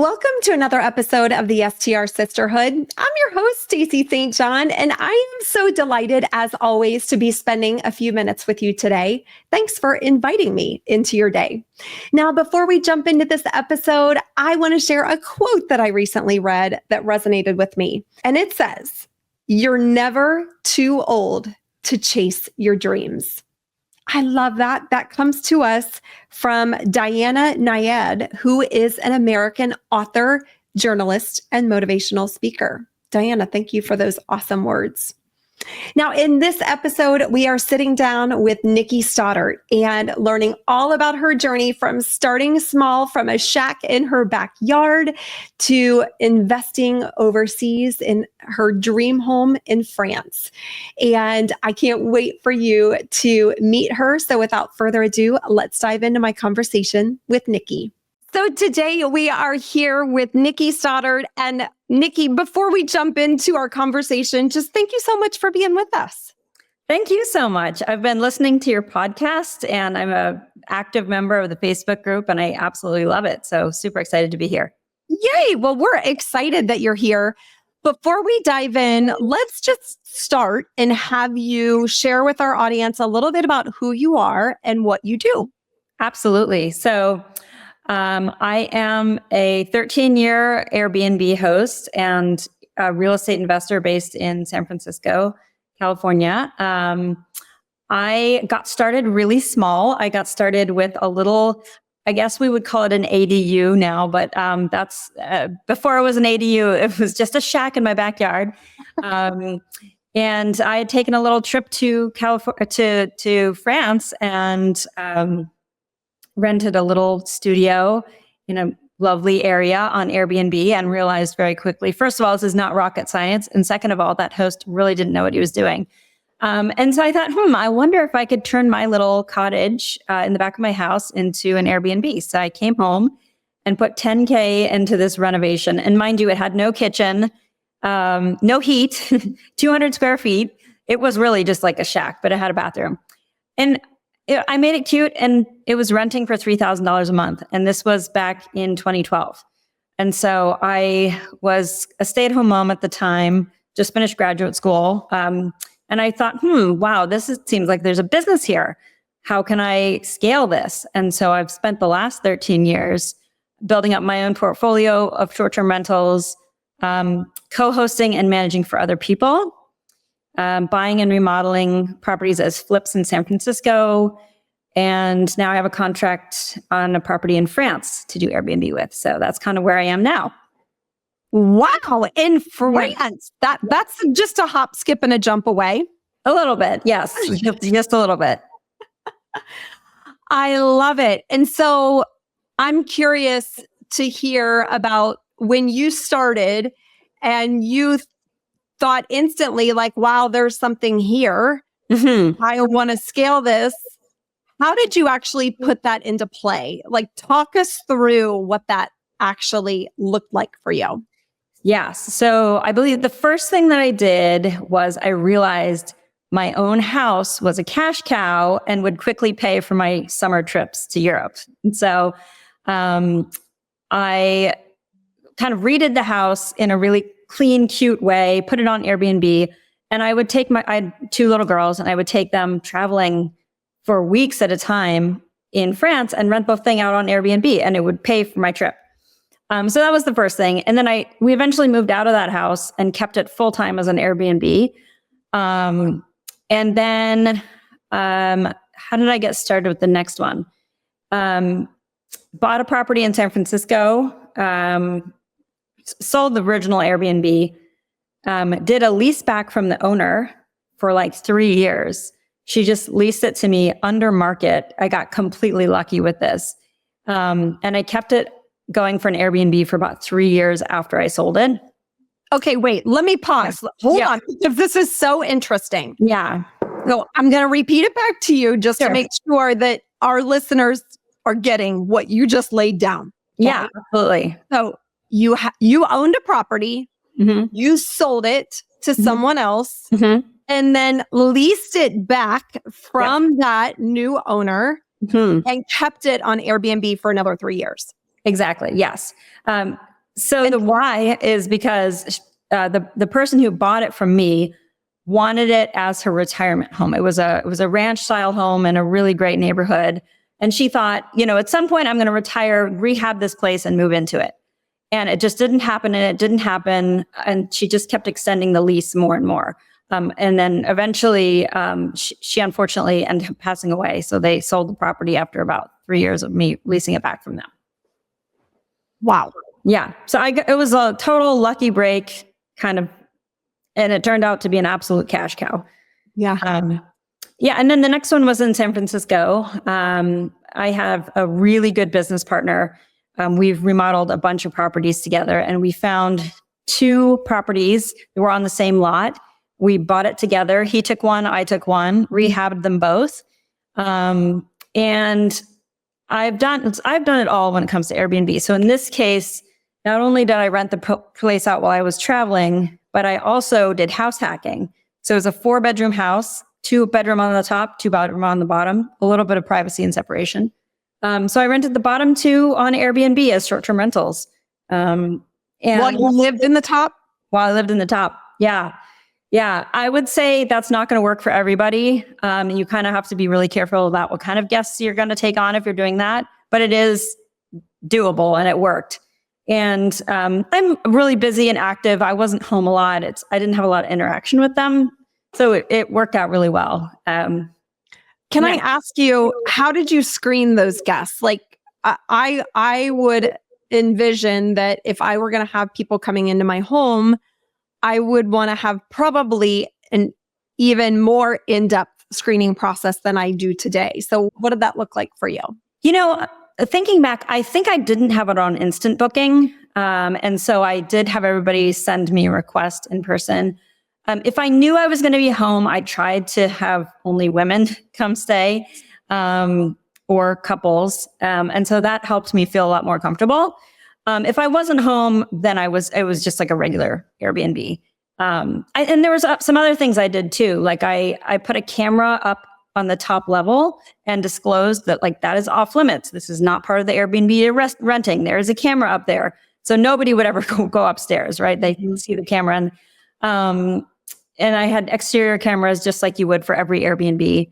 Welcome to another episode of the STR Sisterhood. I'm your host, Stacy St. John, and I am so delighted, as always, to be spending a few minutes with you today. Thanks for inviting me into your day. Now, before we jump into this episode, I want to share a quote that I recently read that resonated with me. And it says, "You're never too old to chase your dreams." I love that. That comes to us from Diana Nyad, who is an American author, journalist, and motivational speaker. Diana, thank you for those awesome words. Now, in this episode, we are sitting down with Nikki Stoddard and learning all about her journey from starting small from a shack in her backyard to investing overseas in her dream home in France. And I can't wait for you to meet her. So without further ado, let's dive into my conversation with Nikki. So today we are here with Nikki Stoddard. And Nikki, before we jump into our conversation, just thank you so much for being with us. Thank you so much. I've been listening to your podcast and I'm an active member of the Facebook group and I absolutely love it. So super excited to be here. Yay. Well, we're excited that you're here. Before we dive in, let's just start and have you share with our audience a little bit about who you are and what you do. Absolutely. So I am a 13-year Airbnb host and a real estate investor based in San Francisco, California. I got started really small. I got started with a little, I guess we would call it an ADU now, but that's before it was an ADU, it was just a shack in my backyard. And I had taken a little trip to California, to France, and rented a little studio in a lovely area on Airbnb and realized very quickly, first of all, this is not rocket science. And second of all, that host really didn't know what he was doing. And so I thought, I wonder if I could turn my little cottage in the back of my house into an Airbnb. So I came home and put $10K into this renovation. And mind you, it had no kitchen, no heat, 200 square feet. It was really just like a shack, but it had a bathroom. And I made it cute and it was renting for $3,000 a month. And this was back in 2012. And so I was a stay-at-home mom at the time, just finished graduate school. And I thought, wow, seems like there's a business here. How can I scale this? And so I've spent the last 13 years building up my own portfolio of short-term rentals, co-hosting and managing for other people. Buying and remodeling properties as flips in San Francisco. And now I have a contract on a property in France to do Airbnb with. So that's kind of where I am now. Wow. In France. That's just a hop, skip, and a jump away. A little bit. Yes. Just a little bit. I love it. And so I'm curious to hear about when you started and you thought instantly like, wow, there's something here. Mm-hmm. I want to scale this. How did you actually put that into play? Like, talk us through what that actually looked like for you. Yes. So I believe the first thing that I did was I realized my own house was a cash cow and would quickly pay for my summer trips to Europe. And so I kind of redid the house in a really clean, cute way, put it on Airbnb. And I had 2 little girls and I would take them traveling for weeks at a time in France and rent the thing out on Airbnb and it would pay for my trip. So that was the first thing. And then we eventually moved out of that house and kept it full time as an Airbnb. And then, how did I get started with the next one? Bought a property in San Francisco, sold the original Airbnb, did a lease back from the owner for like 3 years. She just leased it to me under market. I got completely lucky with this. And I kept it going for an Airbnb for about 3 years after I sold it. Okay, wait, let me pause. Hold on, because this is so interesting. Yeah. So I'm going to repeat it back to you just to make sure that our listeners are getting what you just laid down. Okay? Yeah, absolutely. So you owned a property, you sold it to someone else, and then leased it back from that new owner and kept it on Airbnb for another 3 years. Exactly. Yes. So the why is because the person who bought it from me wanted it as her retirement home. It was a ranch style home in a really great neighborhood. And she thought, at some point I'm going to retire, rehab this place and move into it. And it just didn't happen. And it didn't happen. And she just kept extending the lease more and more. And then eventually she unfortunately ended up passing away. So they sold the property after about 3 years of me leasing it back from them. Wow. Yeah. So it was a total lucky break kind of, and it turned out to be an absolute cash cow. Yeah. Yeah. And then the next one was in San Francisco. I have a really good business partner. We've remodeled a bunch of properties together, and we found 2 properties that were on the same lot. We bought it together. He took one, I took one, rehabbed them both. And I've done it all when it comes to Airbnb. So in this case, not only did I rent the place out while I was traveling, but I also did house hacking. So it was a 4-bedroom house, 2-bedroom on the top, 2-bedroom on the bottom, a little bit of privacy and separation. So I rented the bottom 2 on Airbnb as short-term rentals. And while you lived in the top? While I lived in the top. Yeah. Yeah. I would say that's not going to work for everybody. You kind of have to be really careful about what kind of guests you're going to take on if you're doing that. But it is doable, and it worked. And I'm really busy and active. I wasn't home a lot. I didn't have a lot of interaction with them. So it worked out really well. Can I ask you, how did you screen those guests? Like, I would envision that if I were going to have people coming into my home, I would want to have probably an even more in-depth screening process than I do today. So what did that look like for you? Thinking back, I think I didn't have it on instant booking. And so I did have everybody send me a request in person. If I knew I was going to be home, I tried to have only women come stay, or couples. And so that helped me feel a lot more comfortable. If I wasn't home, then it was just like a regular Airbnb. And there was some other things I did too. Like I put a camera up on the top level and disclosed that that is off limits. This is not part of the Airbnb renting. There is a camera up there. So nobody would ever go upstairs, right? They can see the camera. And I had exterior cameras just like you would for every Airbnb.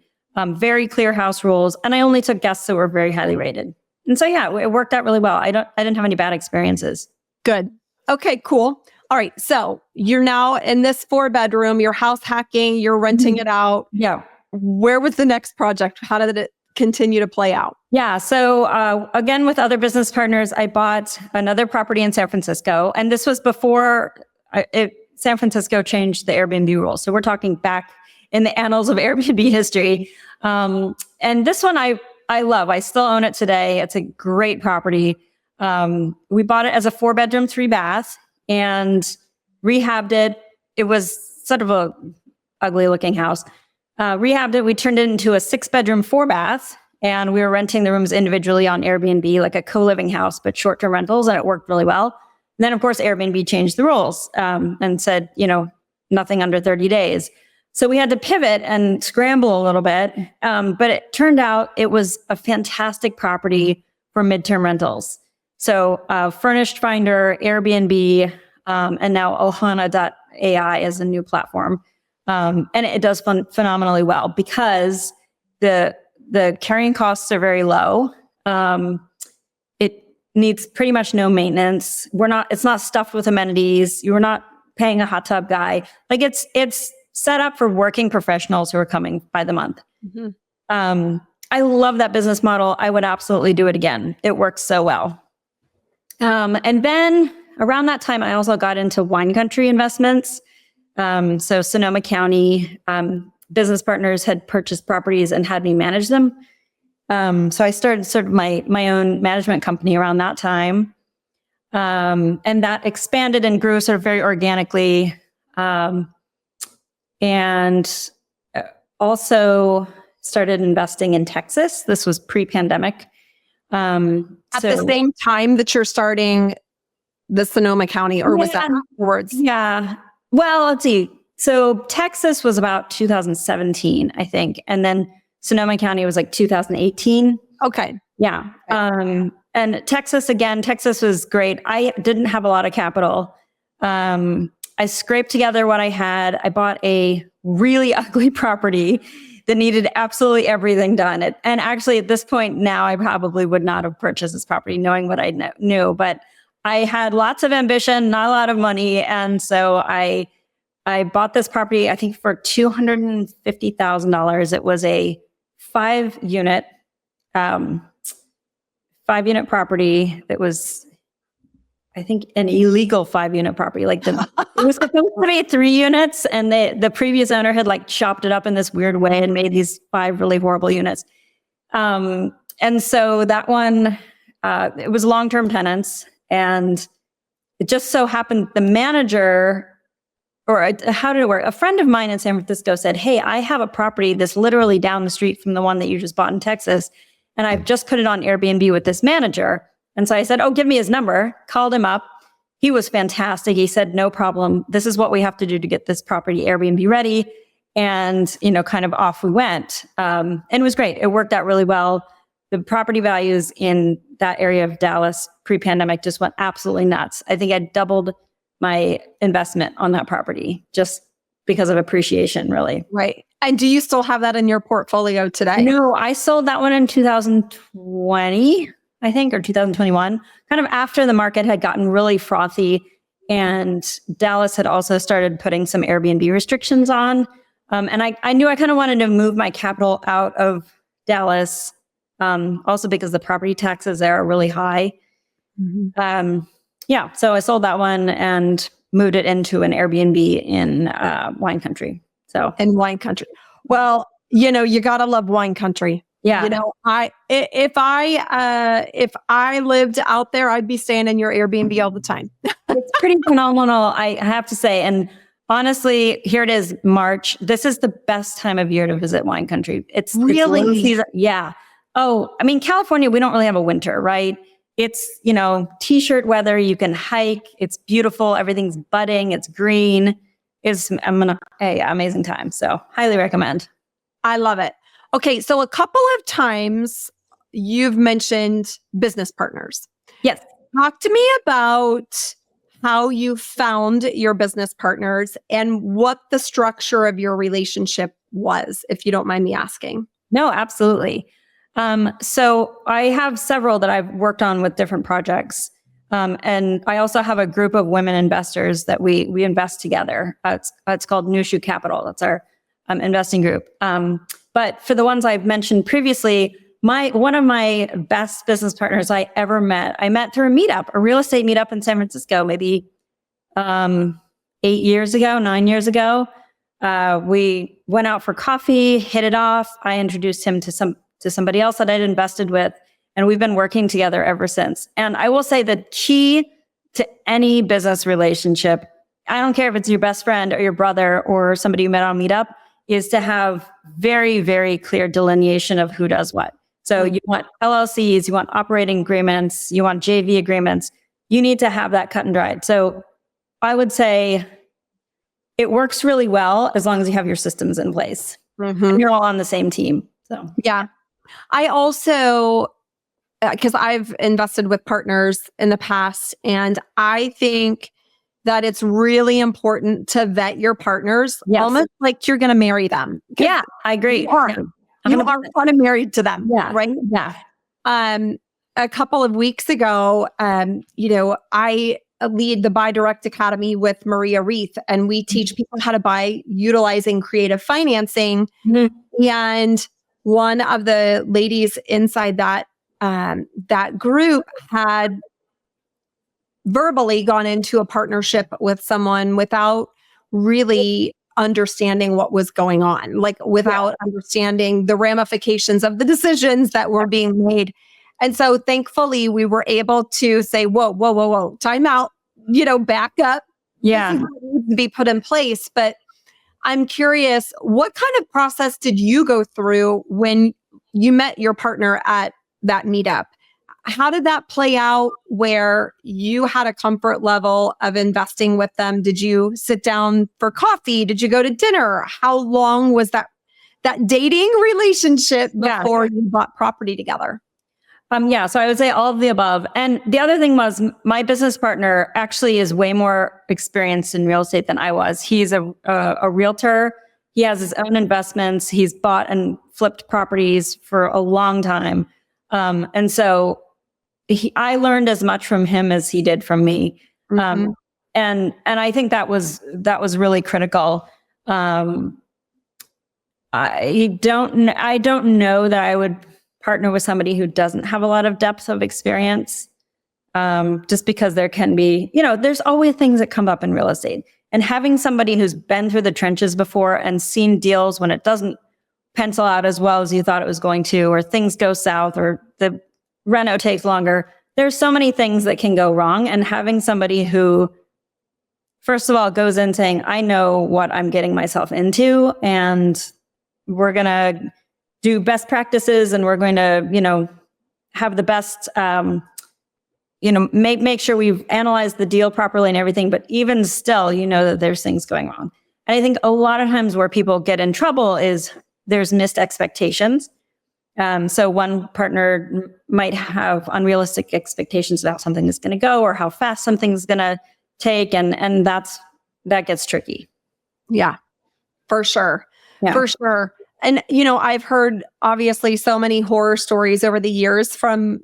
Very clear house rules. And I only took guests that were very highly rated. And so, yeah, it worked out really well. I didn't have any bad experiences. Good. Okay, cool. All right. So you're now in this 4-bedroom, you're house hacking, you're renting it out. Yeah. Where was the next project? How did it continue to play out? Yeah. So again, with other business partners, I bought another property in San Francisco. And this was before San Francisco changed the Airbnb rules. So we're talking back in the annals of Airbnb history. And this one I love. I still own it today. It's a great property. We bought it as a 4-bedroom, 3-bath and rehabbed it. It was sort of a ugly looking house. Rehabbed it. We turned it into a 6-bedroom, 4-bath, and we were renting the rooms individually on Airbnb, like a co-living house, but short-term rentals, and it worked really well. And then, of course, Airbnb changed the rules and said, nothing under 30 days. So we had to pivot and scramble a little bit. But it turned out it was a fantastic property for midterm rentals. So Furnished Finder, Airbnb, and now Ohana.ai is a new platform. And it does phenomenally well because the carrying costs are very low. It needs pretty much no maintenance. It's not stuffed with amenities. You're not paying a hot tub guy. Like it's set up for working professionals who are coming by the month. Mm-hmm. I love that business model. I would absolutely do it again. It works so well. And then around that time, I also got into wine country investments. So Sonoma County business partners had purchased properties and had me manage them. So I started sort of my own management company around that time. And that expanded and grew sort of very organically. And also started investing in Texas. This was pre-pandemic. At the same time that you're starting the Sonoma County, or was that afterwards? Yeah. Well, let's see. So Texas was about 2017, I think. And then Sonoma County was like 2018. Okay. Yeah. And Texas, again, Texas was great. I didn't have a lot of capital. I scraped together what I had. I bought a really ugly property that needed absolutely everything done. And actually, at this point now, I probably would not have purchased this property knowing what I knew. But I had lots of ambition, not a lot of money. And so I bought this property, I think, for $250,000. It was a 5-unit property that was, I think, an illegal 5-unit property. Like it was supposed to be 3 units, and the previous owner had like chopped it up in this weird way and made these 5 really horrible units. And so that one, it was long-term tenants, and it just so happened the manager, or how did it work? A friend of mine in San Francisco said, "Hey, I have a property that's literally down the street from the one that you just bought in Texas, and I've just put it on Airbnb with this manager." And so I said, "Oh, give me his number." Called him up. He was fantastic. He said, "No problem. This is what we have to do to get this property Airbnb ready." And, kind of off we went. And it was great. It worked out really well. The property values in that area of Dallas pre-pandemic just went absolutely nuts. I think I doubled my investment on that property just because of appreciation, really. Right. And do you still have that in your portfolio today? No, I sold that one in 2020. I think, or 2021, kind of after the market had gotten really frothy and Dallas had also started putting some Airbnb restrictions on. And I knew I kind of wanted to move my capital out of Dallas, also because the property taxes there are really high. Mm-hmm. So I sold that one and moved it into an Airbnb in wine country. So in wine country. Well, you gotta love wine country. Yeah. If I lived out there, I'd be staying in your Airbnb all the time. It's pretty phenomenal, I have to say. And honestly, here it is, March. This is the best time of year to visit wine country. It's really, yeah. Oh, I mean, California, we don't really have a winter, right? It's, t-shirt weather. You can hike. It's beautiful. Everything's budding. It's green. It's amazing time. So highly recommend. I love it. Okay, so a couple of times you've mentioned business partners. Yes. Talk to me about how you found your business partners and what the structure of your relationship was, if you don't mind me asking. No, absolutely. So I have several that I've worked on with different projects. And I also have a group of women investors that we invest together. It's called New Shoe Capital. That's our investing group. But for the ones I've mentioned previously, one of my best business partners I ever met, I met through a real estate meetup in San Francisco, maybe 9 years ago. We went out for coffee, hit it off. I introduced him to somebody else that I'd invested with, and we've been working together ever since. And I will say the key to any business relationship, I don't care if it's your best friend or your brother or somebody you met on Meetup, is to have very, very clear delineation of who does what. So you want LLCs, you want operating agreements, you want JV agreements. You need to have that cut and dried. So I would say it works really well as long as you have your systems in place. Mm-hmm. And you're all on the same team. So yeah. I also, because I've invested with partners in the past, and I think that it's really important to vet your partners, almost like you're going to marry them. Yeah, I agree. You are kind of married to them, right? Yeah. A couple of weeks ago, I lead the Buy Direct Academy with Maria Reith, and we teach people how to buy utilizing creative financing. Mm-hmm. And one of the ladies inside that group had verbally gone into a partnership with someone without really understanding what was going on, like without understanding the ramifications of the decisions that were being made. And so thankfully we were able to say, whoa, time out, back up. Yeah. This is what needs to be put in place. But I'm curious, what kind of process did you go through when you met your partner at that meetup? How did that play out where you had a comfort level of investing with them? Did you sit down for coffee? Did you go to dinner? How long was that dating relationship before you bought property together? Yeah, so I would say all of the above. And the other thing was my business partner actually is way more experienced in real estate than I was. He's a realtor. He has his own investments. He's bought and flipped properties for a long time. And so I learned as much from him as he did from me. Mm-hmm. And I think that was really critical. I don't know that I would partner with somebody who doesn't have a lot of depth of experience, just because there can be, there's always things that come up in real estate. And having somebody who's been through the trenches before and seen deals when it doesn't pencil out as well as you thought it was going to, or things go south, or the reno takes longer. There's so many things that can go wrong. And having somebody who, first of all, goes in saying, I know what I'm getting myself into, and we're going to do best practices, and we're going to, have the best, make sure we've analyzed the deal properly and everything. But even still, that there's things going wrong. And I think a lot of times where people get in trouble is there's missed expectations. So one partner might have unrealistic expectations about how something is going to go, or how fast something's going to take. And that gets tricky. Yeah, for sure. Yeah. For sure. And, I've heard obviously so many horror stories over the years from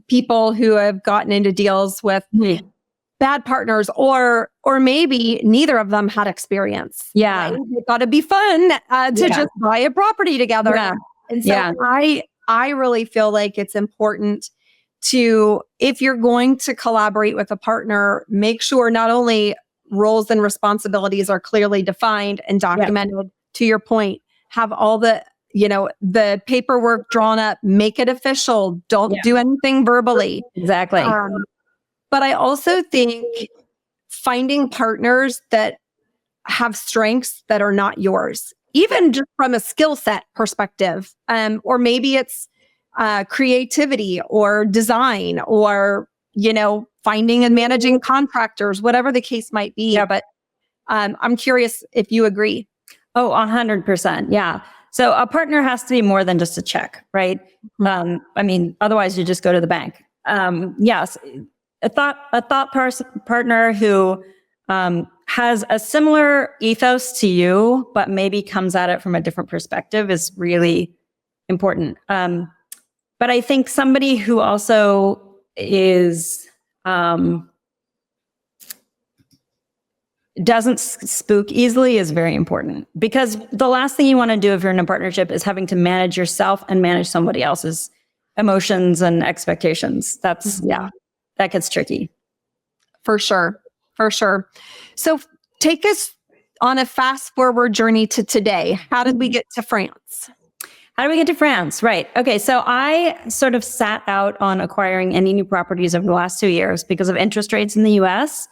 people who have gotten into deals with bad partners, or maybe neither of them had experience. Yeah. Right? It got to be fun to just buy a property together. Yeah. And so I really feel like it's important to, if you're going to collaborate with a partner, make sure not only roles and responsibilities are clearly defined and documented, to your point, have all the, the paperwork drawn up, make it official. Don't do anything verbally. Exactly. But I also think finding partners that have strengths that are not yours, even just from a skill set perspective, or maybe it's creativity or design, or, finding and managing contractors, whatever the case might be. Yeah. But I'm curious if you agree. Oh, 100%. Yeah. So a partner has to be more than just a check, right? Otherwise you just go to the bank. Yes. A thought partner who has a similar ethos to you, but maybe comes at it from a different perspective is really important. But I think somebody who also is doesn't spook easily is very important, because the last thing you want to do if you're in a partnership is having to manage yourself and manage somebody else's emotions and expectations. That gets tricky. For sure. So take us on a fast forward journey to today. How did we get to France? Right. Okay. So I sort of sat out on acquiring any new properties over the last 2 years because of interest rates in the US.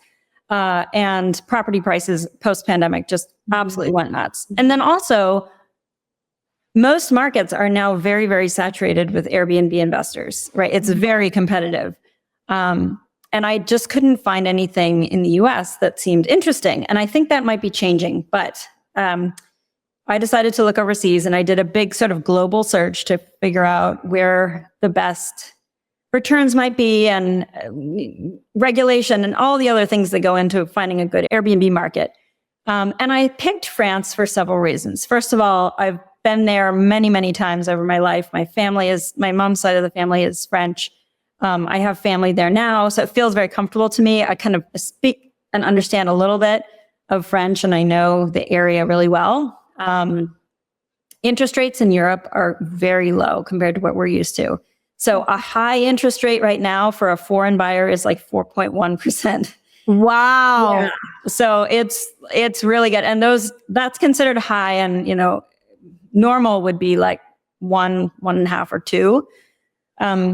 And property prices post-pandemic just absolutely went nuts. And then also, most markets are now very, very saturated with Airbnb investors, right? It's very competitive. And I just couldn't find anything in the US that seemed interesting. And I think that might be changing. But I decided to look overseas, and I did a big sort of global search to figure out where the best returns might be, and regulation and all the other things that go into finding a good Airbnb market. And I picked France for several reasons. First of all, I've been there many, many times over my life. My mom's side of the family is French. I have family there now, so it feels very comfortable to me. I kind of speak and understand a little bit of French, and I know the area really well. Interest rates in Europe are very low compared to what we're used to. So a high interest rate right now for a foreign buyer is like 4.1%. Wow. Yeah. So it's really good. And that's considered high, and normal would be like 1.5 or 2.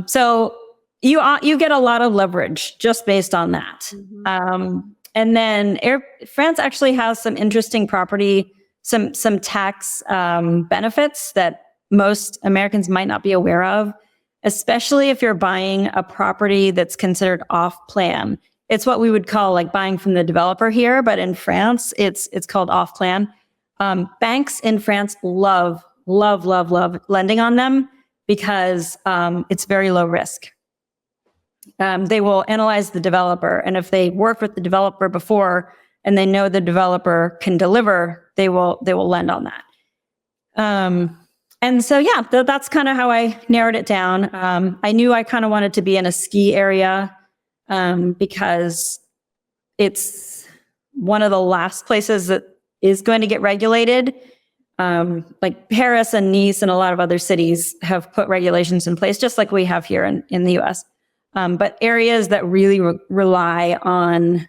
So you get a lot of leverage just based on that. And then France actually has some interesting property, some tax benefits that most Americans might not be aware of, especially if you're buying a property that's considered off plan. It's what we would call like buying from the developer here, but in France, it's called off plan. Banks in France love lending on them because it's very low risk. They will analyze the developer, and if they worked with the developer before and they know the developer can deliver, they will lend on that. And so, yeah, that's kind of how I narrowed it down. I knew I kind of wanted to be in a ski area because it's one of the last places that is going to get regulated. Like Paris and Nice and a lot of other cities have put regulations in place, just like we have here in the US. But areas that really rely on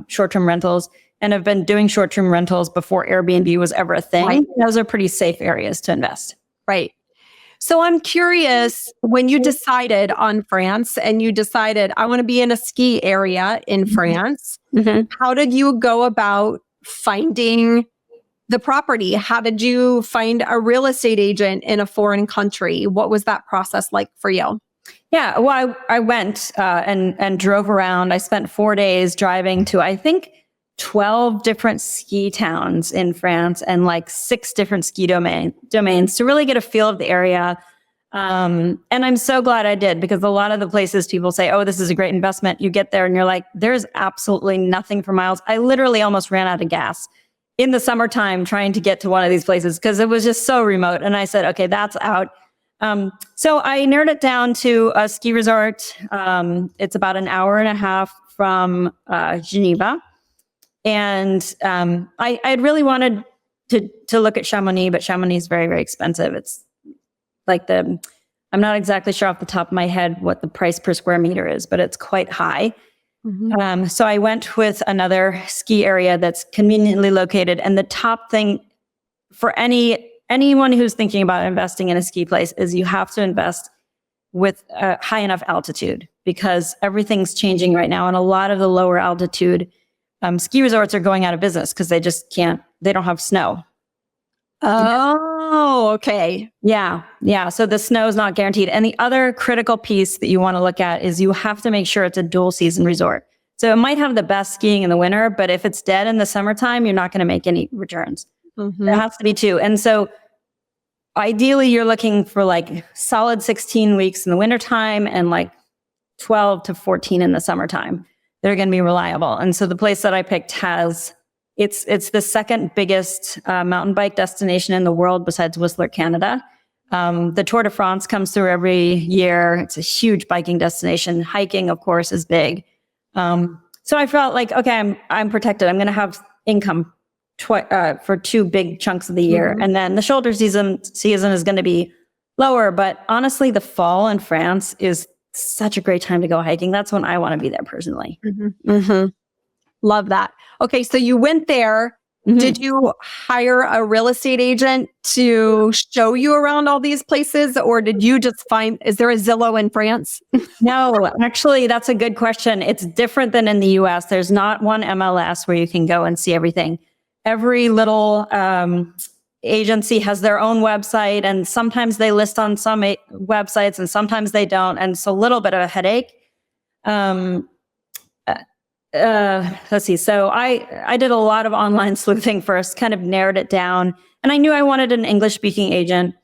short-term rentals and have been doing short-term rentals before Airbnb was ever a thing, right, those are pretty safe areas to invest. Right. So I'm curious, when you decided on France and you decided, I want to be in a ski area in France, how did you go about finding the property? How did you find a real estate agent in a foreign country? What was that process like for you? Yeah, well, I went and drove around. I spent 4 days driving to, I think, 12 different ski towns in France and like 6 different ski domains to really get a feel of the area. And I'm so glad I did, because a lot of the places people say, oh, this is a great investment. You get there and you're like, there's absolutely nothing for miles. I literally almost ran out of gas in the summertime trying to get to one of these places because it was just so remote. And I said, okay, that's out. So I narrowed it down to a ski resort. It's about an hour and a half from Geneva. And I had really wanted to look at Chamonix, but Chamonix is very, very expensive. It's like I'm not exactly sure off the top of my head what the price per square meter is, but it's quite high. So I went with another ski area that's conveniently located. And the top thing for anyone who's thinking about investing in a ski place is you have to invest with a high enough altitude, because everything's changing right now. And a lot of the lower altitude ski resorts are going out of business because they don't have snow. Oh, okay. Yeah. So the snow is not guaranteed. And the other critical piece that you want to look at is you have to make sure it's a dual season resort. So it might have the best skiing in the winter, but if it's dead in the summertime, you're not going to make any returns. There has to be 2. And so ideally you're looking for like solid 16 weeks in the wintertime and like 12 to 14 in the summertime. They're going to be reliable. And so the place that I picked it's the second biggest mountain bike destination in the world besides Whistler, Canada. The Tour de France comes through every year. It's a huge biking destination. Hiking, of course, is big. So I felt like, okay, I'm protected. I'm going to have income for 2 big chunks of the year. And then the shoulder season is going to be lower. But honestly, the fall in France is such a great time to go hiking. That's when I want to be there personally. Love that. Okay, so you went there. Did you hire a real estate agent to show you around all these places, or did you just is there a Zillow in France? No, actually, that's a good question. It's different than in the US. There's not one MLS where you can go and see everything. Every little agency has their own website, and sometimes they list on some websites and sometimes they don't. And it's a little bit of a headache. Let's see. So I did a lot of online sleuthing first, kind of narrowed it down. And I knew I wanted an English speaking agent.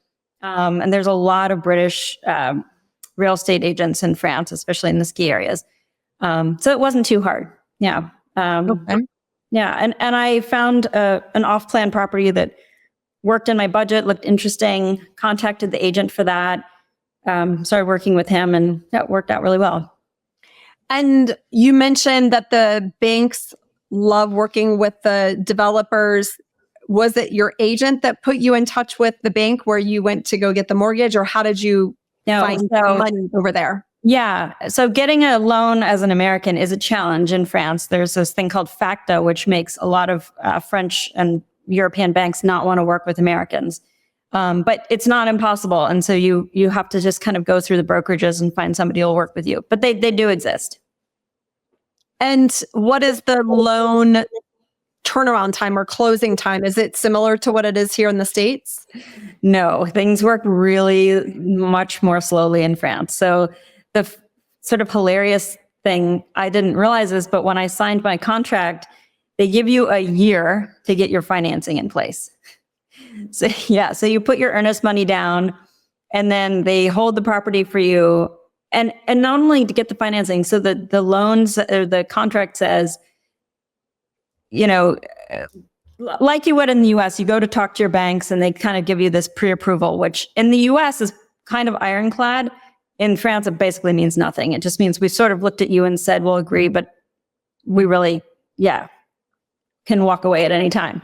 And there's a lot of British real estate agents in France, especially in the ski areas. So it wasn't too hard. Yeah. Okay. Yeah. And I found an off-plan property that worked in my budget, looked interesting, contacted the agent for that, started working with him, and that worked out really well. And you mentioned that the banks love working with the developers. Was it your agent that put you in touch with the bank where you went to go get the mortgage, or how did you find money over there? Yeah. So getting a loan as an American is a challenge in France. There's this thing called FACTA, which makes a lot of French and European banks not want to work with Americans. But it's not impossible. And so you have to just kind of go through the brokerages and find somebody who will work with you. But they do exist. And what is the loan turnaround time or closing time? Is it similar to what it is here in the States? No, things work really much more slowly in France. So the sort of hilarious thing, I didn't realize this, but when I signed my contract, they give you a year to get your financing in place. So you put your earnest money down, and then they hold the property for you. And not only to get the financing, so the loans or the contract says, like you would in the US, you go to talk to your banks and they kind of give you this pre-approval, which in the US is kind of ironclad. In France, it basically means nothing. It just means we sort of looked at you and said, we'll agree, but we really, can walk away at any time.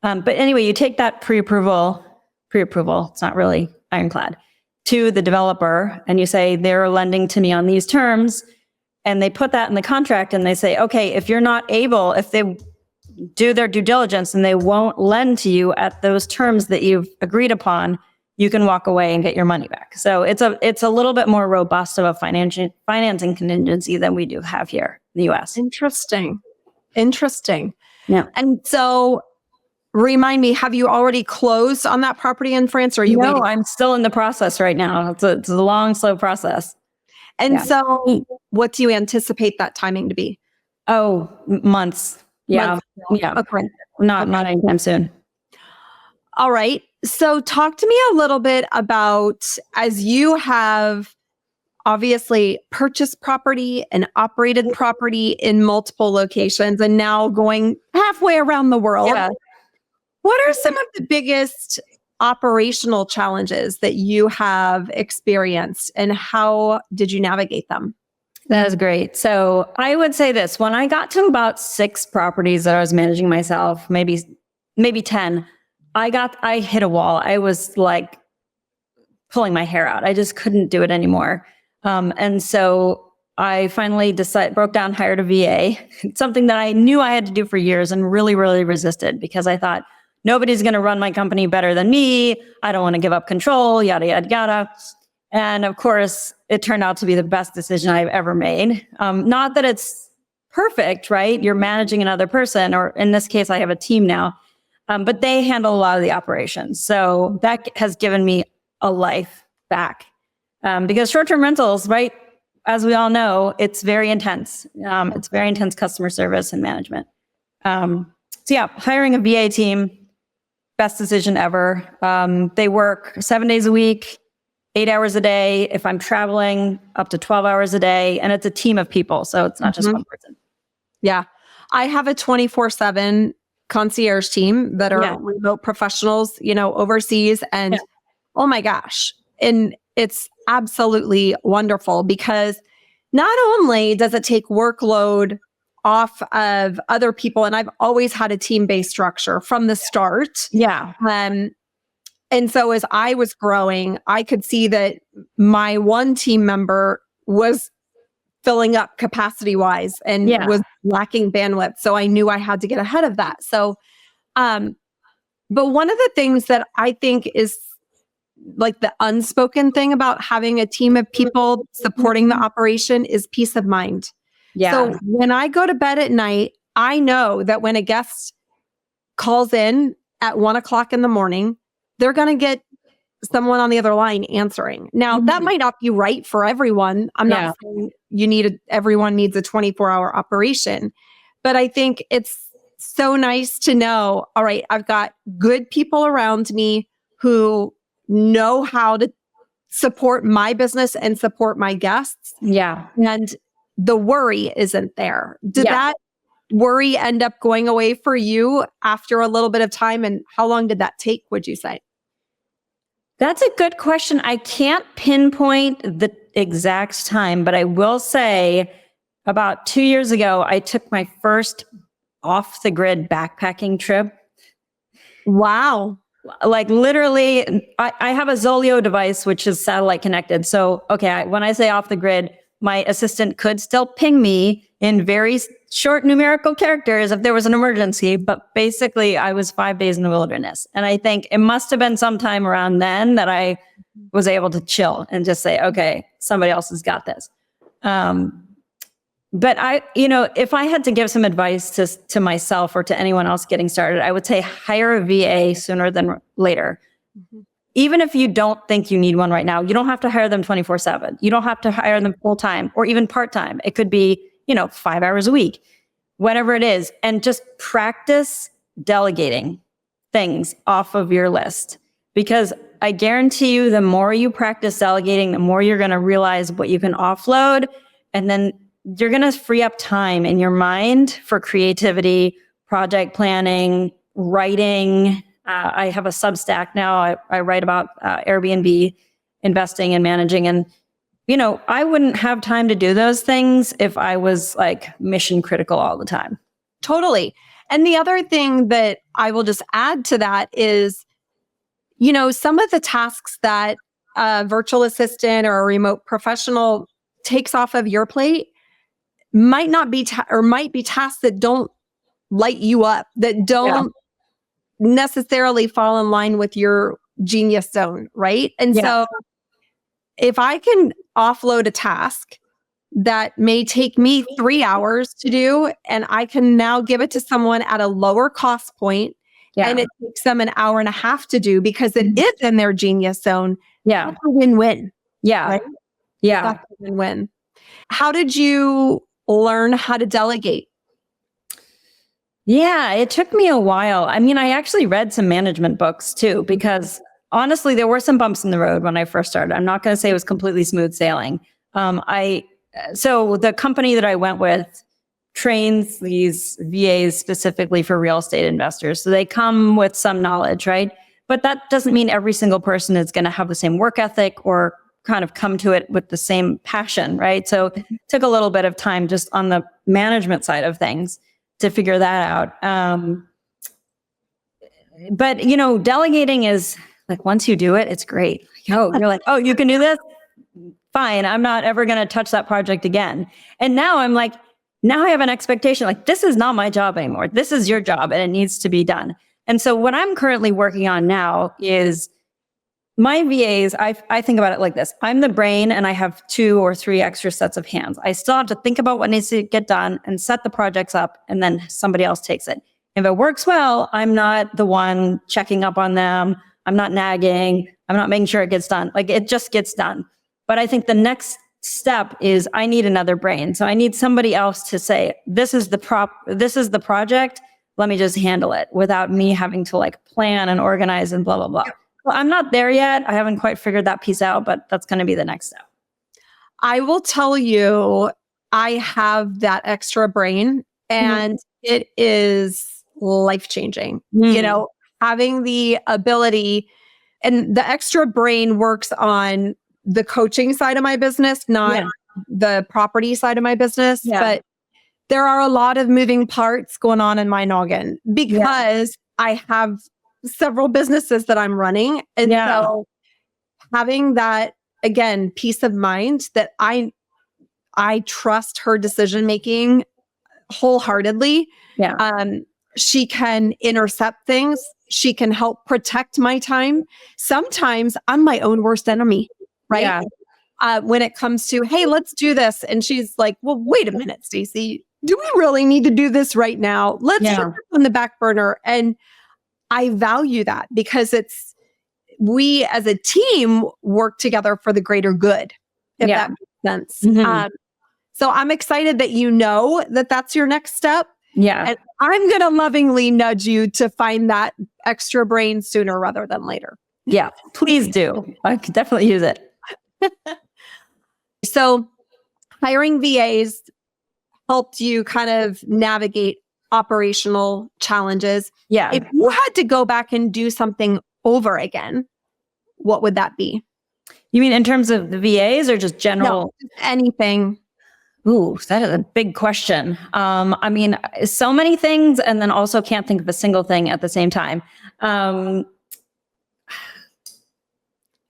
But anyway, you take that pre-approval, it's not really ironclad, to the developer, and you say, they're lending to me on these terms, and they put that in the contract, and they say, okay, if you're not able, if they do their due diligence and they won't lend to you at those terms that you've agreed upon, you can walk away and get your money back. So it's a little bit more robust of a financing contingency than we do have here in the US. Interesting. Yeah. And so remind me, have you already closed on that property in France, or are you waiting? No, I'm still in the process right now. It's a long, slow process. And so what do you anticipate that timing to be? Oh, months. Yeah. Months. Yeah. Okay. Not anytime soon. All right. So talk to me a little bit about, as you have obviously purchased property and operated property in multiple locations and now going halfway around the world. Yeah. What are some of the biggest operational challenges that you have experienced, and how did you navigate them? That is great. So I would say this: when I got to about 6 properties that I was managing myself, maybe 10, I hit a wall. I was like pulling my hair out. I just couldn't do it anymore. And so I finally broke down, hired a VA. It's something that I knew I had to do for years and really, really resisted, because I thought, nobody's going to run my company better than me. I don't want to give up control, yada, yada, yada. And of course, it turned out to be the best decision I've ever made. Not that it's perfect, right? You're managing another person, or in this case, I have a team now, but they handle a lot of the operations. So that has given me a life back. Because short-term rentals, right, as we all know, it's very intense. It's very intense customer service and management. Hiring a VA team, best decision ever. They work 7 days a week, 8 hours a day. If I'm traveling, up to 12 hours a day. And it's a team of people. So it's not just one person. Yeah. I have a 24/7 concierge team that are remote professionals, overseas. And oh my gosh. And it's absolutely wonderful, because not only does it take workload off of other people, and I've always had a team-based structure from the start. Yeah. And so as I was growing, I could see that my one team member was filling up capacity-wise and was lacking bandwidth. So I knew I had to get ahead of that. So, but one of the things that I think is like the unspoken thing about having a team of people supporting the operation is peace of mind. Yeah. So when I go to bed at night, I know that when a guest calls in at 1:00 in the morning, they're going to get someone on the other line answering. Now, that might not be right for everyone. I'm not saying everyone needs a 24-hour operation, but I think it's so nice to know, all right, I've got good people around me who know how to support my business and support my guests. Yeah. And the worry isn't there. Did that worry end up going away for you after a little bit of time? And how long did that take, would you say? That's a good question. I can't pinpoint the exact time, but I will say about 2 years ago, I took my first off-the-grid backpacking trip. Wow. Like literally, I have a Zoleo device, which is satellite connected. So, when I say off the grid, my assistant could still ping me in very short numerical characters if there was an emergency. But basically, I was 5 days in the wilderness. And I think it must have been sometime around then that I was able to chill and just say, okay, somebody else has got this. But if I had to give some advice to myself or to anyone else getting started, I would say hire a VA sooner than later. Even if you don't think you need one right now, you don't have to hire them 24/7. You don't have to hire them full time or even part time. It could be, 5 hours a week, whatever it is, and just practice delegating things off of your list. Because I guarantee you, the more you practice delegating, the more you're going to realize what you can offload. And then you're going to free up time in your mind for creativity, project planning, writing. I have a Substack now. I write about Airbnb investing and managing. And, I wouldn't have time to do those things if I was like mission critical all the time. Totally. And the other thing that I will just add to that is, some of the tasks that a virtual assistant or a remote professional takes off of your plate might not be might be tasks that don't light you up, that don't necessarily fall in line with your genius zone, right? And so if I can offload a task that may take me 3 hours to do, and I can now give it to someone at a lower cost point, and it takes them an hour and a half to do because it is in their genius zone. That's a win-win. Right? That's a win-win. How did you learn how to delegate? Yeah, it took me a while. I mean, I actually read some management books too, because honestly, there were some bumps in the road when I first started. I'm not going to say it was completely smooth sailing. So the company that I went with trains these VAs specifically for real estate investors. So they come with some knowledge, right? But that doesn't mean every single person is going to have the same work ethic or kind of come to it with the same passion, right? So it took a little bit of time just on the management side of things to figure that out. But, delegating is like, once you do it, it's great. You're like, oh, you can do this? Fine. I'm not ever going to touch that project again. And now I'm like, now I have an expectation, like, this is not my job anymore. This is your job and it needs to be done. And so what I'm currently working on now is my VAs, I think about it like this. I'm the brain and I have 2 or 3 extra sets of hands. I still have to think about what needs to get done and set the projects up, and then somebody else takes it. If it works well, I'm not the one checking up on them. I'm not nagging. I'm not making sure it gets done. Like, it just gets done. But I think the next step is I need another brain. So I need somebody else to say, this is the project. Let me just handle it without me having to like plan and organize and blah, blah, blah. Well, I'm not there yet. I haven't quite figured that piece out, but that's going to be the next step. I will tell you, I have that extra brain, and it is life-changing. Having the ability, and the extra brain works on the coaching side of my business, not the property side of my business. But there are a lot of moving parts going on in my noggin because I have several businesses that I'm running. And so having that, again, peace of mind that I trust her decision-making wholeheartedly. She can intercept things. She can help protect my time. Sometimes I'm my own worst enemy, right? When it comes to, hey, let's do this. And she's like, well, wait a minute, Stacy, do we really need to do this right now? Let's put this on the back burner. And I value that because we as a team work together for the greater good, if that makes sense. So I'm excited that that's your next step. And I'm going to lovingly nudge you to find that extra brain sooner rather than later. Yeah, please do. I could definitely use it. So hiring VAs helped you kind of navigate operational challenges. If you had to go back and do something over again, what would that be? You mean in terms of the VAs or just general? No, anything. Ooh, that is a big question. I mean, so many things, and then also can't think of a single thing at the same time.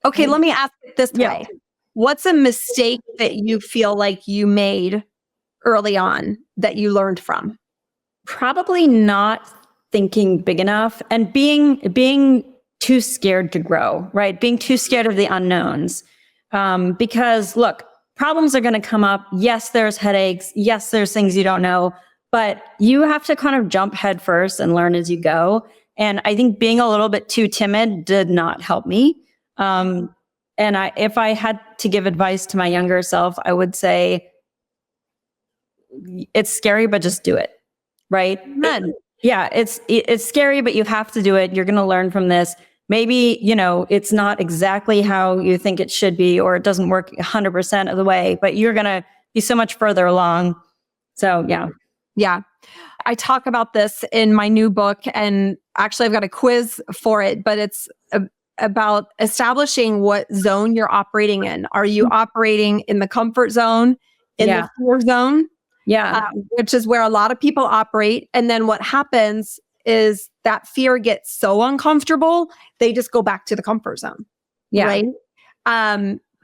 Okay, let me ask it this way. What's a mistake that you feel like you made early on that you learned from? Probably not thinking big enough and being too scared to grow, right? Being too scared of the unknowns. Because look, problems are going to come up. Yes, there's headaches. Yes, there's things you don't know, but you have to kind of jump head first and learn as you go. And I think being a little bit too timid did not help me. And if I had to give advice to my younger self, I would say it's scary, but just do it. Right? It's scary, but you have to do it. You're going to learn from this. maybe, it's not exactly how you think it should be, or it doesn't work 100% of the way, but you're going to be so much further along. So, yeah. Yeah. I talk about this in my new book, and actually I've got a quiz for it, but it's about establishing what zone you're operating in. Are you operating in the comfort zone, in the fear zone? Yeah. Which is where a lot of people operate. And then what happens is that fear gets so uncomfortable, they just go back to the comfort zone. Yeah. Right.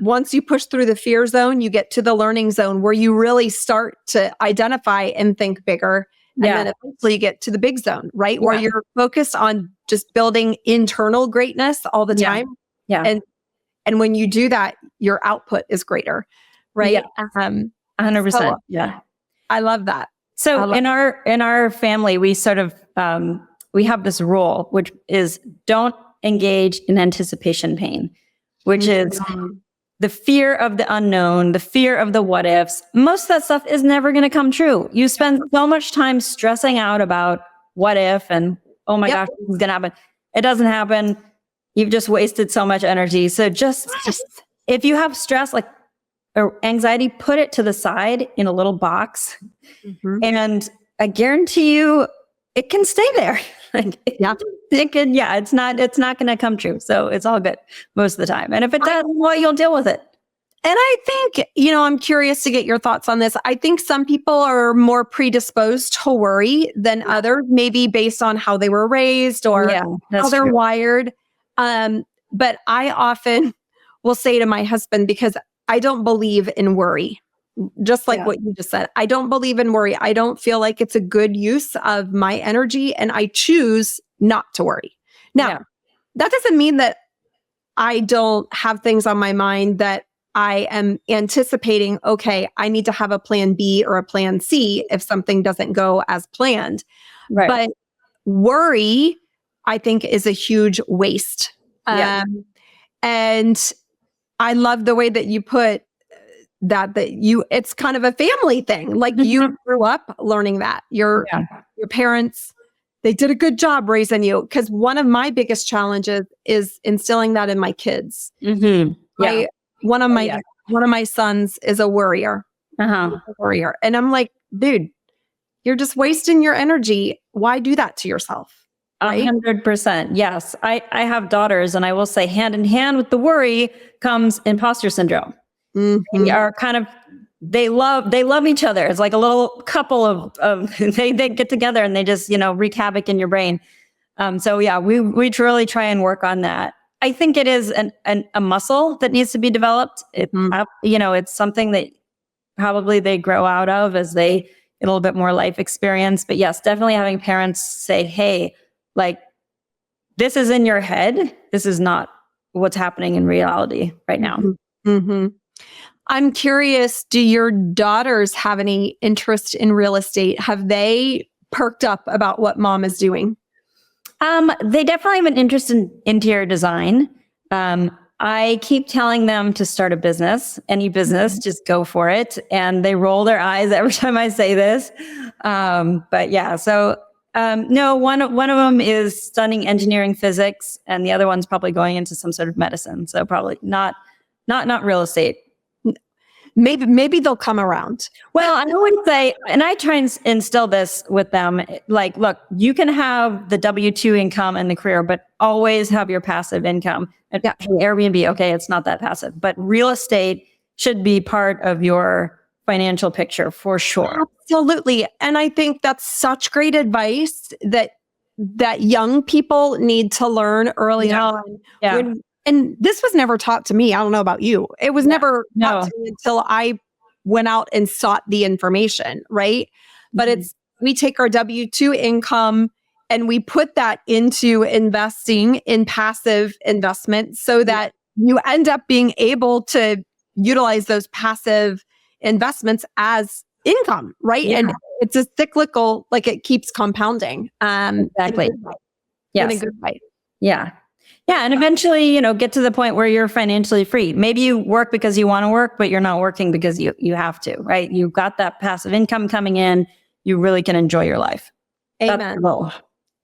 Once you push through the fear zone, you get to the learning zone where you really start to identify and think bigger. And then eventually you get to the big zone, right? Where you're focused on just building internal greatness all the time. Yeah. And when you do that, your output is greater, right? Yeah. 100%. So yeah. I love that. So in our family, we sort of, we have this rule, which is don't engage in anticipation pain, which is the fear of the unknown, the fear of the what ifs. Most of that stuff is never going to come true. You spend so much time stressing out about what if and, oh my gosh, this is going to happen. It doesn't happen. You've just wasted so much energy. So just if you have stress, like or anxiety, put it to the side in a little box. And I guarantee you it can stay there. It's not going to come true. So it's all good most of the time. And if it does, well, you'll deal with it. And I think, I'm curious to get your thoughts on this. I think some people are more predisposed to worry than others, maybe based on how they were raised or how they're wired. But I often will say to my husband, because I don't believe in worry, just like what you just said. I don't believe in worry. I don't feel like it's a good use of my energy, and I choose not to worry. Now, that doesn't mean that I don't have things on my mind that I am anticipating, okay, I need to have a plan B or a plan C if something doesn't go as planned. Right. But worry, I think, is a huge waste. And I love the way that you put that it's kind of a family thing. Like you grew up learning that your parents, they did a good job raising you. Because one of my biggest challenges is instilling that in my kids. One of my sons is a worrier. And I'm like, dude, you're just wasting your energy. Why do that to yourself? Right? 100%. Yes. I have daughters, and I will say hand in hand with the worry comes imposter syndrome. They are they love each other. It's like a little couple of they get together and they just, wreak havoc in your brain. We truly try and work on that. I think it is a muscle that needs to be developed. It's something that probably they grow out of as they get a little bit more life experience. But yes, definitely having parents say, hey, like, this is in your head. This is not what's happening in reality right now. I'm curious, do your daughters have any interest in real estate? Have they perked up about what mom is doing? They definitely have an interest in interior design. I keep telling them to start a business, any business, just go for it. And they roll their eyes every time I say this. No, one of them is studying engineering physics, and the other one's probably going into some sort of medicine. So probably not real estate. Maybe they'll come around. Well, I would say, and I try and instill this with them, like, look, you can have the W-2 income and the career, but always have your passive income. Airbnb, okay, it's not that passive, but real estate should be part of your financial picture for sure. Absolutely. And I think that's such great advice that young people need to learn early on. And this was never taught to me. I don't know about you. It was never taught to me until I went out and sought the information, right? But we take our W-2 income and we put that into investing in passive investments so that you end up being able to utilize those passive investments as income, right? And it's a cyclical, like it keeps compounding. Exactly. In a good way. Yeah. Yeah. And eventually, get to the point where you're financially free. Maybe you work because you want to work, but you're not working because you have to, right? You've got that passive income coming in. You really can enjoy your life. Amen.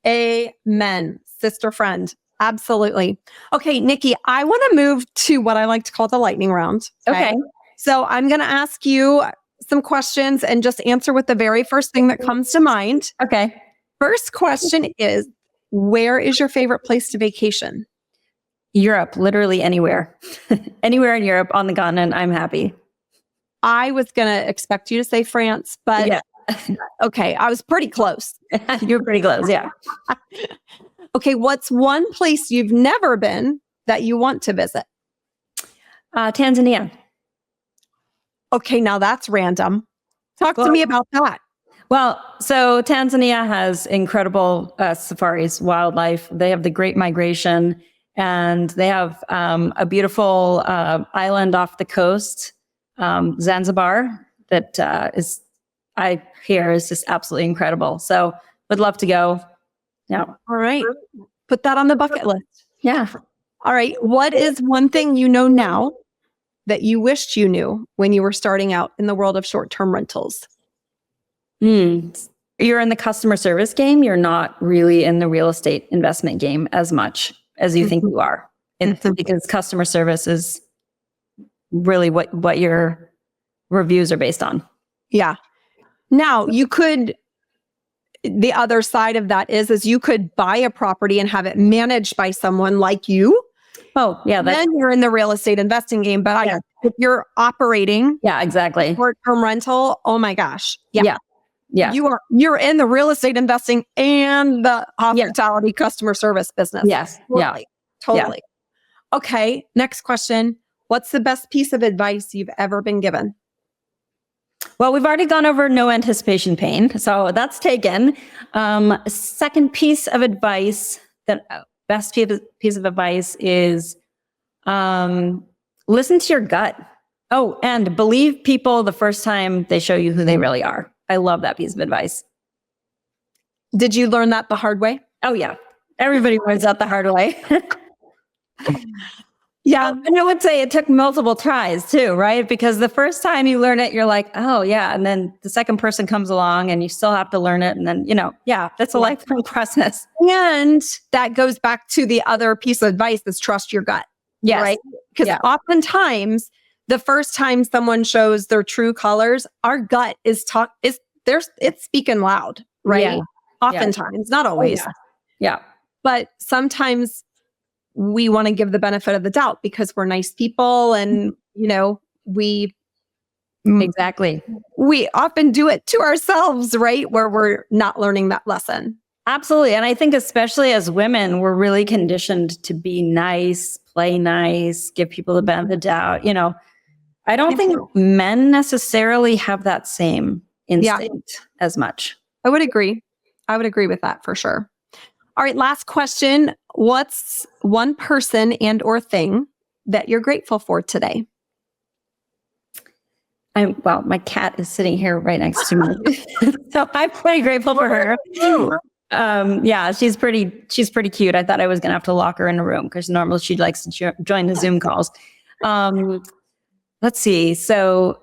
Amen. Sister friend. Absolutely. Okay, Nikki, I want to move to what I like to call the lightning round. Okay. So I'm going to ask you some questions and just answer with the very first thing that comes to mind. Okay. First question is, where is your favorite place to vacation? Europe, literally anywhere. Anywhere in Europe on the continent, I'm happy. I was going to expect you to say France, but Yeah. okay, I was pretty close. You're pretty close. Yeah. Okay, what's one place you've never been that you want to visit? Tanzania. Okay, now that's random. Talk to me about that. Well, so Tanzania has incredible safaris, wildlife. They have the Great Migration, and they have a beautiful island off the coast, Zanzibar, that I hear is just absolutely incredible. So would love to go. Yeah. All right. Put that on the bucket list. Yeah. All right. What is one thing you know now that you wished you knew when you were starting out in the world of short-term rentals? You're in the customer service game. You're not really in the real estate investment game as much as you think you are. Because customer service is really what your reviews are based on. Yeah. Now, the other side of that is you could buy a property and have it managed by someone like you. Oh, yeah. Then you're in the real estate investing game. But if you're operating exactly. short-term rental, oh my gosh. Yeah. You're in the real estate investing and the hospitality customer service business. Yes. Totally. Okay. Next question. What's the best piece of advice you've ever been given? Well, we've already gone over no anticipation pain. So that's taken. Second piece of advice, best piece of advice is listen to your gut. Oh, and believe people the first time they show you who they really are. I love that piece of advice. Did you learn that the hard way? Oh, yeah. Everybody learns that the hard way. Yeah. And I would say it took multiple tries too, right? Because the first time you learn it, you're like, oh yeah. And then the second person comes along and you still have to learn it. And then, that's a lifelong process. And that goes back to the other piece of advice is trust your gut. Yes. Right? Because oftentimes the first time someone shows their true colors, our gut it's speaking loud, right? Yeah. Oftentimes, not always. Yeah. But sometimes we want to give the benefit of the doubt because we're nice people and, Exactly. we often do it to ourselves, right? Where we're not learning that lesson. Absolutely. And I think especially as women, we're really conditioned to be nice, play nice, give people the benefit of the doubt. I don't think men necessarily have that same instinct as much. I would agree with that for sure. All right, last question. What's one person and or thing that you're grateful for today? My cat is sitting here right next to me. So I'm pretty grateful for her. She's pretty cute. I thought I was going to have to lock her in a room because normally she likes to join the Zoom calls. Let's see. So,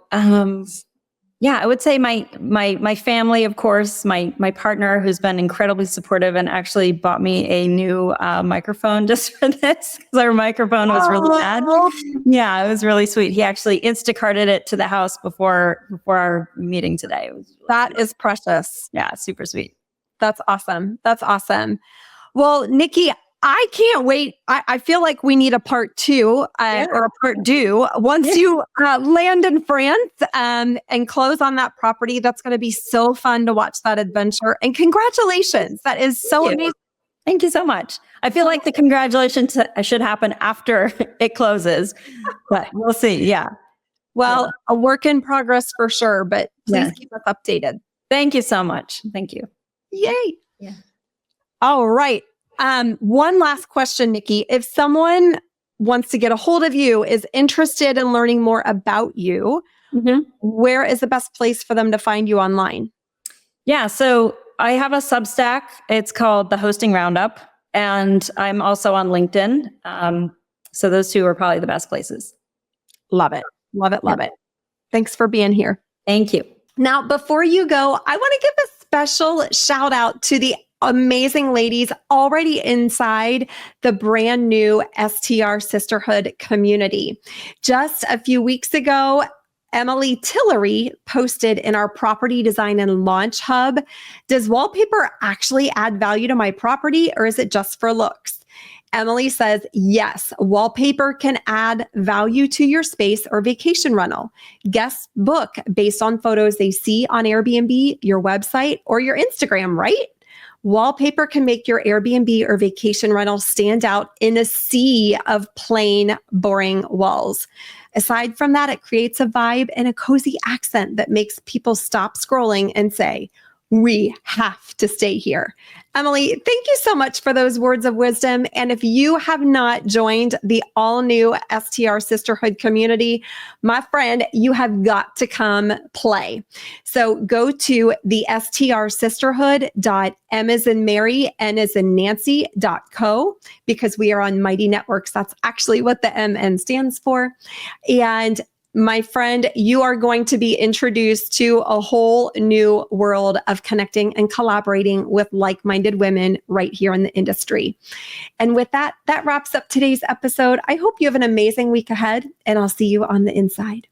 I would say my family, of course, my partner who's been incredibly supportive and actually bought me a new microphone just for this because our microphone was really bad. Yeah, it was really sweet. He actually Instacarted it to the house before our meeting today. It was that is precious. Yeah, super sweet. That's awesome. Well, Nikki, I can't wait. I feel like we need a part 2 or a part due. Once you land in France and close on that property, that's going to be so fun to watch that adventure. And congratulations. That is so amazing. Thank you so much. I feel like the congratulations should happen after it closes, but we'll see. Yeah. Well, a work in progress for sure, but please keep us updated. Thank you so much. Thank you. Yay. Yeah. All right. One last question, Nikki. If someone wants to get a hold of you, is interested in learning more about you, where is the best place for them to find you online? Yeah, so I have a Substack. It's called The Hosting Roundup, and I'm also on LinkedIn. So those two are probably the best places. Love it. Love it. Love it. Thanks for being here. Thank you. Now, before you go, I want to give a special shout out to the amazing ladies already inside the brand new STR Sisterhood community. Just a few weeks ago, Emily Tillery posted in our property design and launch hub, does wallpaper actually add value to my property, or is it just for looks? Emily says, yes, wallpaper can add value to your space or vacation rental. Guests book based on photos they see on Airbnb, your website, or your Instagram, right? Wallpaper can make your Airbnb or vacation rental stand out in a sea of plain, boring walls. Aside from that, it creates a vibe and a cozy accent that makes people stop scrolling and say, we have to stay here. Emily, thank you so much for those words of wisdom. And if you have not joined the all-new STR Sisterhood community, my friend, you have got to come play. So go to the strsisterhood.m as in Mary, N as in Nancy.co, because we are on Mighty Networks. That's actually what the MN stands for. And my friend, you are going to be introduced to a whole new world of connecting and collaborating with like-minded women right here in the industry. And with that, that wraps up today's episode. I hope you have an amazing week ahead, and I'll see you on the inside.